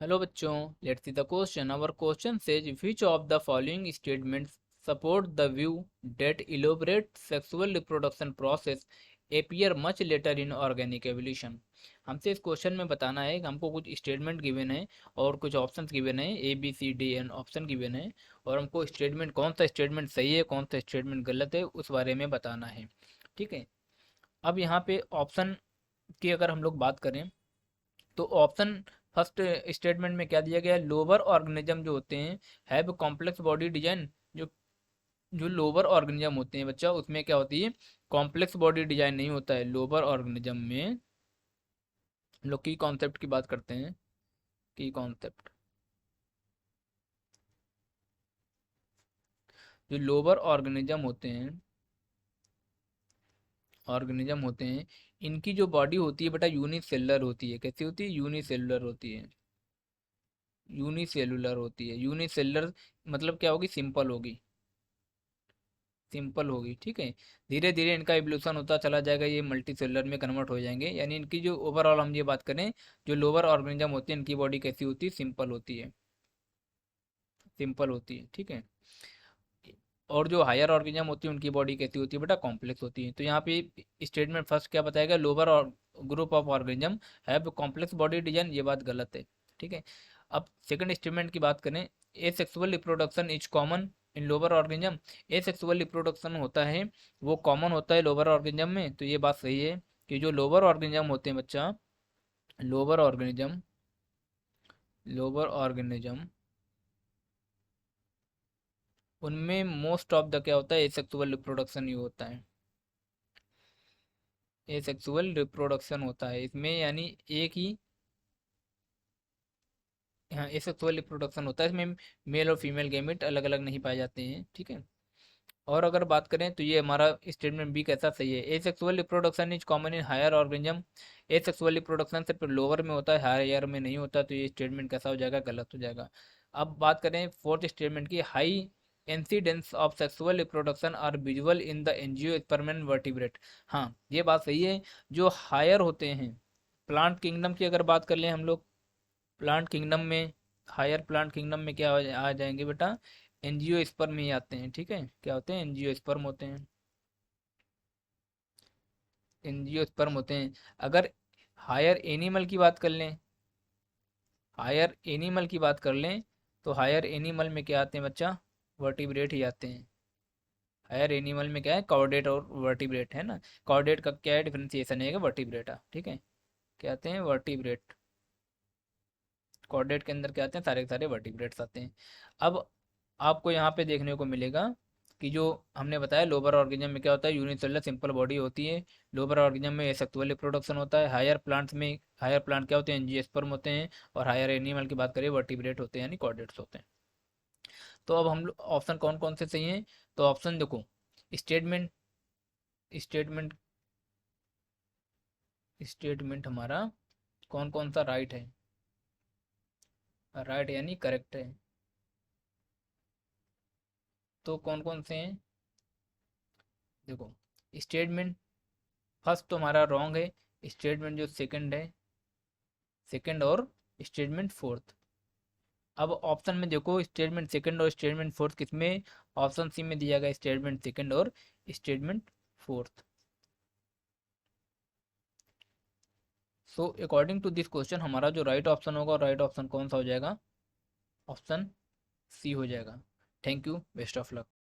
Hello बच्चों, let's see the question. Our question says which of the following statements support the view that elaborate sexual reproduction process appear much later in organic evolution. हमसे इस question में बताना है कि हमको कुछ statement given है और कुछ ऑप्शंस गिवन है, A B C D and option given है, और हमको स्टेटमेंट कौन सा स्टेटमेंट सही है कौन सा स्टेटमेंट गलत है उस बारे में बताना है। ठीक है। अब यहाँ पे ऑप्शन की अगर हम लोग बात करें तो ऑप्शन फर्स्ट स्टेटमेंट में क्या दिया गया है, लोअर ऑर्गेनिज्म जो होते हैं हैव कॉम्प्लेक्स बॉडी डिजाइन। जो जो लोअर ऑर्गेनिज्म होते हैं बच्चा, उसमें क्या होती है, कॉम्प्लेक्स बॉडी डिजाइन नहीं होता है। लोअर ऑर्गेनिज्म में हम लोग की कॉन्सेप्ट की बात करते हैं, की कॉन्सेप्ट। जो लोअर ऑर्गेनिज्म होते हैं इनकी जो बॉडी होती है बेटा यूनिसेलुलर होती है। कैसी होती है? यूनिसेलुलर होती है। यूनिसेलुलर होती है। यूनिसेलुलर मतलब क्या होगी? सिंपल होगी। सिंपल होगी। ठीक है। धीरे धीरे इनका इवोल्यूशन होता चला जाएगा, ये मल्टी सेलुलर में कन्वर्ट हो जाएंगे। यानी इनकी जो ओवरऑल हम ये बात करें, जो लोअर ऑर्गेनिज्म होती है इनकी बॉडी कैसी होती है? सिंपल होती है। सिंपल होती है। ठीक है। और जो हायर ऑर्गेनिज्म होती है उनकी बॉडी कैसी होती है बेटा? कॉम्प्लेक्स होती है। तो यहाँ पे स्टेटमेंट फर्स्ट क्या बताएगा, लोअर और group of organism have complex body design, ये बात गलत है। ठीक है। अब सेकंड स्टेटमेंट की बात करें, ए sexual reproduction is common in lower organism. A sexual reproduction होता है वो कॉमन होता है लोअर ऑर्गेनिज्म में। तो ये बात सही है कि जो लोअर ऑर्गेनिज्म होते हैं बच्चा, लोअर ऑर्गेनिज्म लोअर ऑर्गेनिज्म उनमें मोस्ट ऑफ द क्या होता है, एसेक्सुअल रिप्रोडक्शन ही होता है। एसेक्सुअल रिप्रोडक्शन होता है इसमें, यानी एक ही, हाँ एसेक्सुअल रिप्रोडक्शन होता है इसमें। मेल और फीमेल गैमेट अलग अलग नहीं पाए जाते हैं। ठीक है। और अगर बात करें तो ये हमारा स्टेटमेंट बी कैसा सही है, asexual reproduction is common in higher organism. Asexual reproduction सिर्फ लोअर में होता है, हायर में नहीं होता। तो ये स्टेटमेंट कैसा हो जाएगा? गलत हो जाएगा। अब बात करें फोर्थ स्टेटमेंट की, high incidence of sexual reproduction are visual in the angiosperm and vertebrate. हाँ ये बात सही है। जो हायर होते हैं प्लांट किंगडम की अगर बात कर लें हम लोग, प्लांट किंगडम में, हायर प्लांट किंगडम में क्या आ जाएंगे बेटा? एंजियोस्पर्म ही आते हैं। ठीक है। क्या होते हैं? एंजियोस्पर्म होते हैं। एंजियोस्पर्म होते हैं। अगर हायर एनिमल की बात कर लें, हायर एनिमल की बात कर लें तो हायर एनिमल में क्या आते हैं बच्चा? वर्टिब्रेट ही आते हैं। हायर एनिमल में क्या है? कॉर्डेट और वर्टिब्रेट है ना। कॉर्डेट का क्या है? डिफरेंशिएशन है, वर्टिब्रेट। ठीक है। क्या आते हैं? वर्टिब्रेट। कॉर्डेट के अंदर क्या आते हैं? सारे के सारे वर्टिब्रेट्स आते हैं। अब आपको यहाँ पे देखने को मिलेगा कि जो हमने बताया लोअर ऑर्गेनिज्म में क्या होता है, यूनिसेलुलर सिंपल बॉडी होती है। लोअर ऑर्गेनिज्म में एसेक्सुअल रिप्रोडक्शन होता है। हायर प्लांट्स में, हायर प्लांट क्या होते हैं? एंजियोस्पर्म होते हैं। और हायर एनिमल की बात करें वर्टिब्रेट होते हैं, यानी कॉर्डेट्स होते हैं। तो अब हम लोग ऑप्शन कौन कौन से सही हैं? तो ऑप्शन देखो, स्टेटमेंट स्टेटमेंट स्टेटमेंट हमारा कौन कौन सा राइट है? राइट यानी करेक्ट है। तो कौन कौन से हैं? देखो, स्टेटमेंट फर्स्ट तो हमारा रॉन्ग है। स्टेटमेंट जो सेकंड है, सेकंड और स्टेटमेंट फोर्थ। अब ऑप्शन में देखो, स्टेटमेंट सेकंड और स्टेटमेंट फोर्थ किसमें? ऑप्शन सी में दिया गया स्टेटमेंट सेकंड और statement fourth. So according to this question हमारा जो राइट ऑप्शन होगा, राइट ऑप्शन कौन सा हो जाएगा? ऑप्शन सी हो जाएगा। Thank you, best of luck.